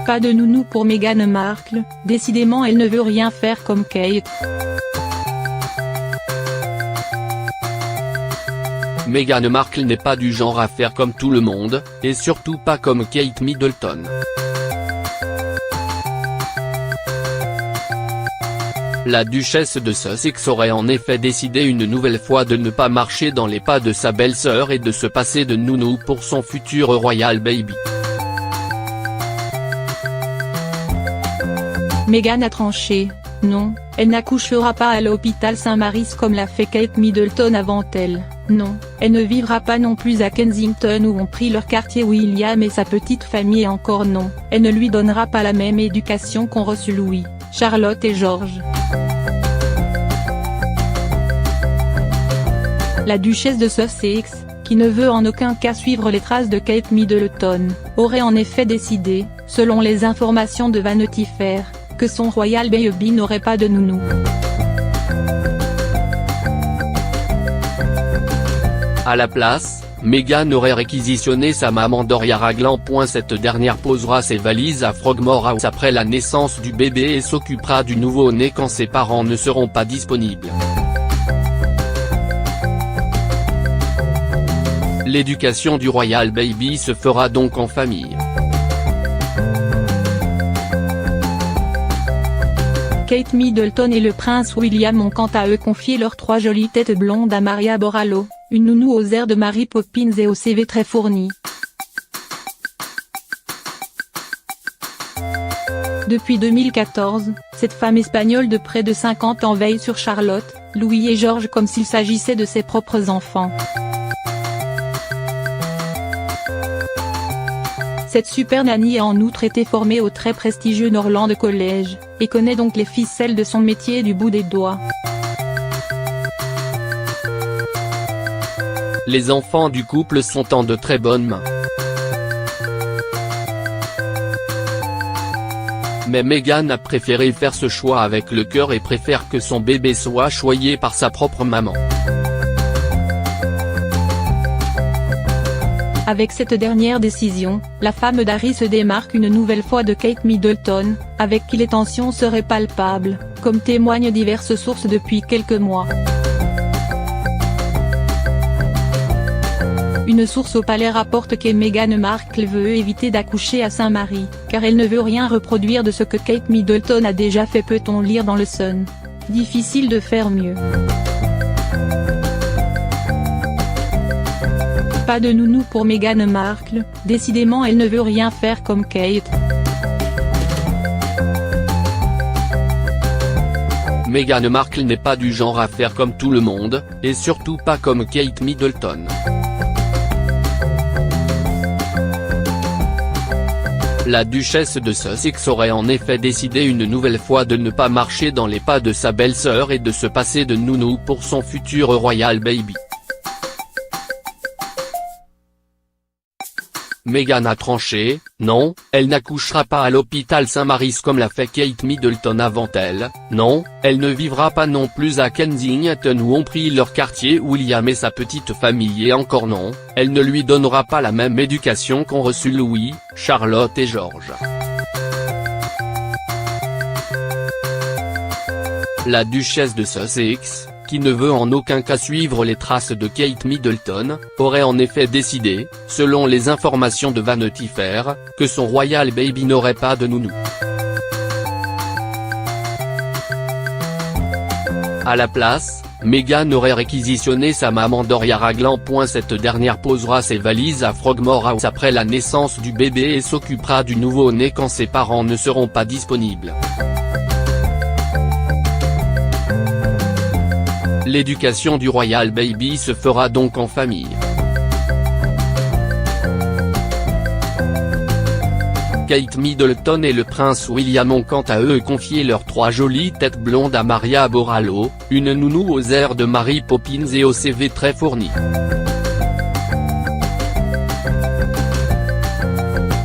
Pas de nounou pour Meghan Markle, décidément elle ne veut rien faire comme Kate. Meghan Markle n'est pas du genre à faire comme tout le monde, et surtout pas comme Kate Middleton. La duchesse de Sussex aurait en effet décidé une nouvelle fois de ne pas marcher dans les pas de sa belle-sœur et de se passer de nounou pour son futur royal baby. Meghan a tranché, non, elle n'accouchera pas à l'hôpital Saint-Mary's comme l'a fait Kate Middleton avant elle, non, elle ne vivra pas non plus à Kensington où ont pris leur quartier William et sa petite famille et encore non, elle ne lui donnera pas la même éducation qu'ont reçu Louis, Charlotte et George. La duchesse de Sussex, qui ne veut en aucun cas suivre les traces de Kate Middleton, aurait en effet décidé, selon les informations de Vanity Fair, que son royal baby n'aurait pas de nounou. À la place, Meghan aurait réquisitionné sa maman Doria Ragland. Cette dernière posera ses valises à Frogmore House après la naissance du bébé et s'occupera du nouveau-né quand ses parents ne seront pas disponibles. L'éducation du royal baby se fera donc en famille. Kate Middleton et le prince William ont quant à eux confié leurs 3 jolies têtes blondes à Maria Borrallo, une nounou aux airs de Mary Poppins et au CV très fourni. Depuis 2014, cette femme espagnole de près de 50 ans veille sur Charlotte, Louis et George comme s'il s'agissait de ses propres enfants. Cette super nanny a en outre été formée au très prestigieux Norland College, et connaît donc les ficelles de son métier du bout des doigts. Les enfants du couple sont en de très bonnes mains. Mais Meghan a préféré faire ce choix avec le cœur et préfère que son bébé soit choyé par sa propre maman. Avec cette dernière décision, la femme d'Harry se démarque une nouvelle fois de Kate Middleton, avec qui les tensions seraient palpables, comme témoignent diverses sources depuis quelques mois. Une source au palais rapporte que Meghan Markle veut éviter d'accoucher à Saint-Mary's, car elle ne veut rien reproduire de ce que Kate Middleton a déjà fait, peut-on lire dans le Sun. Difficile de faire mieux. Pas de nounou pour Meghan Markle, décidément elle ne veut rien faire comme Kate. Meghan Markle n'est pas du genre à faire comme tout le monde, et surtout pas comme Kate Middleton. La duchesse de Sussex aurait en effet décidé une nouvelle fois de ne pas marcher dans les pas de sa belle-sœur et de se passer de nounou pour son futur royal baby. Meghan a tranché, non, elle n'accouchera pas à l'hôpital Saint-Mary's comme l'a fait Kate Middleton avant elle, non, elle ne vivra pas non plus à Kensington où ont pris leur quartier William et sa petite famille et encore non, elle ne lui donnera pas la même éducation qu'ont reçu Louis, Charlotte et George. La duchesse de Sussex, qui ne veut en aucun cas suivre les traces de Kate Middleton, aurait en effet décidé, selon les informations de Vanity Fair, que son royal baby n'aurait pas de nounou. À la place, Meghan aurait réquisitionné sa maman Doria Ragland. Cette dernière posera ses valises à Frogmore House après la naissance du bébé et s'occupera du nouveau-né quand ses parents ne seront pas disponibles. L'éducation du royal baby se fera donc en famille. Kate Middleton et le prince William ont quant à eux confié leurs 3 jolies têtes blondes à Maria Borrallo, une nounou aux airs de Mary Poppins et au CV très fourni.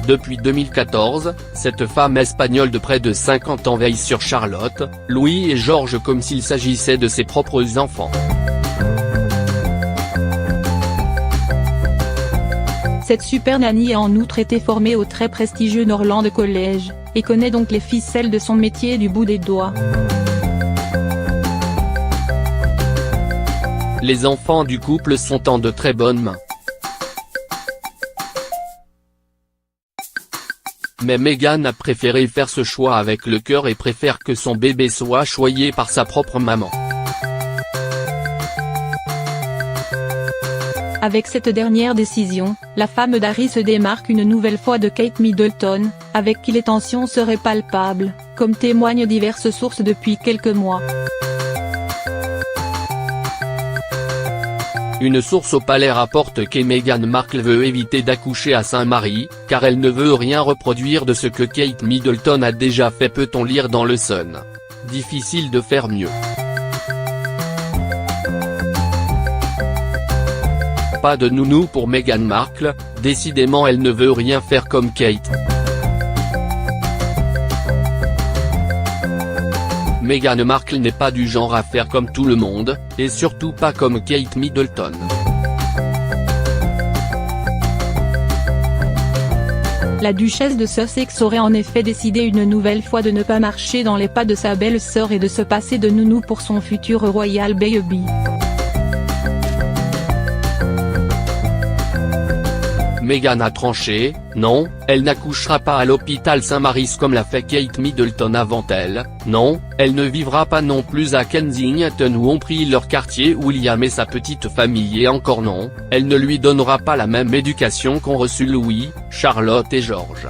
Depuis 2014, cette femme espagnole de près de 50 ans veille sur Charlotte, Louis et George comme s'il s'agissait de ses propres enfants. Cette super nanny a en outre été formée au très prestigieux Norland College, et connaît donc les ficelles de son métier du bout des doigts. Les enfants du couple sont en de très bonnes mains. Mais Meghan a préféré faire ce choix avec le cœur et préfère que son bébé soit choyé par sa propre maman. Avec cette dernière décision, la femme d'Harry se démarque une nouvelle fois de Kate Middleton, avec qui les tensions seraient palpables, comme témoignent diverses sources depuis quelques mois. Une source au palais rapporte que Meghan Markle veut éviter d'accoucher à Saint-Marie, car elle ne veut rien reproduire de ce que Kate Middleton a déjà fait, peut-on lire dans le Sun. Difficile de faire mieux. Pas de nounou pour Meghan Markle, décidément elle ne veut rien faire comme Kate. Meghan Markle n'est pas du genre à faire comme tout le monde, et surtout pas comme Kate Middleton. La duchesse de Sussex aurait en effet décidé une nouvelle fois de ne pas marcher dans les pas de sa belle-sœur et de se passer de nounou pour son futur royal baby. Meghan a tranché, non, elle n'accouchera pas à l'hôpital Saint-Mary's comme l'a fait Kate Middleton avant elle, non, elle ne vivra pas non plus à Kensington où ont pris leur quartier William et sa petite famille, et encore non, elle ne lui donnera pas la même éducation qu'ont reçu Louis, Charlotte et George.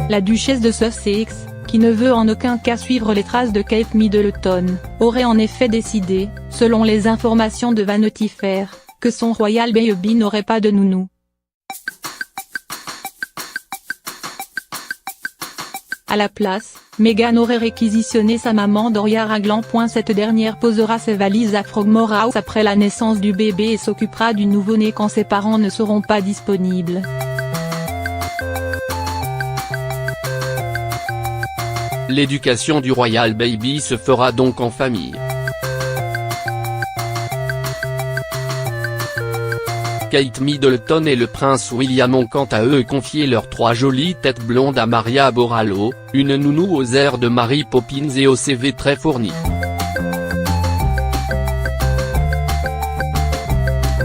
La duchesse de Sussex, qui ne veut en aucun cas suivre les traces de Kate Middleton, aurait en effet décidé, selon les informations de Vanity Fair, que son royal baby n'aurait pas de nounou. À la place, Meghan aurait réquisitionné sa maman Doria Ragland. Cette dernière posera ses valises à Frogmore House après la naissance du bébé et s'occupera du nouveau-né quand ses parents ne seront pas disponibles. L'éducation du royal baby se fera donc en famille. Kate Middleton et le prince William ont quant à eux confié leurs 3 jolies têtes blondes à Maria Borrallo, une nounou aux airs de Mary Poppins et au CV très fourni.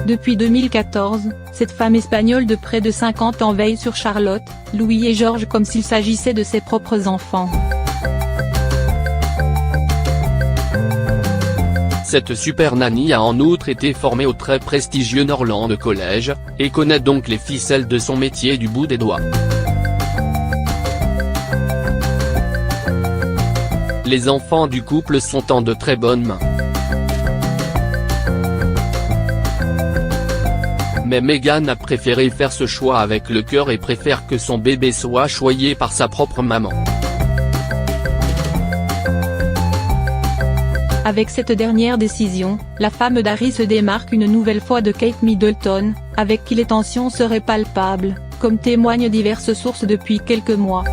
Depuis 2014, cette femme espagnole de près de 50 ans veille sur Charlotte, Louis et George comme s'il s'agissait de ses propres enfants. Cette super nanny a en outre été formée au très prestigieux Norland College, et connaît donc les ficelles de son métier du bout des doigts. Les enfants du couple sont en de très bonnes mains. Mais Meghan a préféré faire ce choix avec le cœur et préfère que son bébé soit choyé par sa propre maman. Avec cette dernière décision, la femme d'Harry se démarque une nouvelle fois de Kate Middleton, avec qui les tensions seraient palpables, comme témoignent diverses sources depuis quelques mois.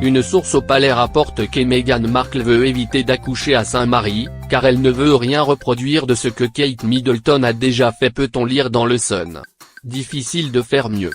Une source au palais rapporte que Meghan Markle veut éviter d'accoucher à Saint-Marie, car elle ne veut rien reproduire de ce que Kate Middleton a déjà fait, peut-on lire dans le Sun. Difficile de faire mieux.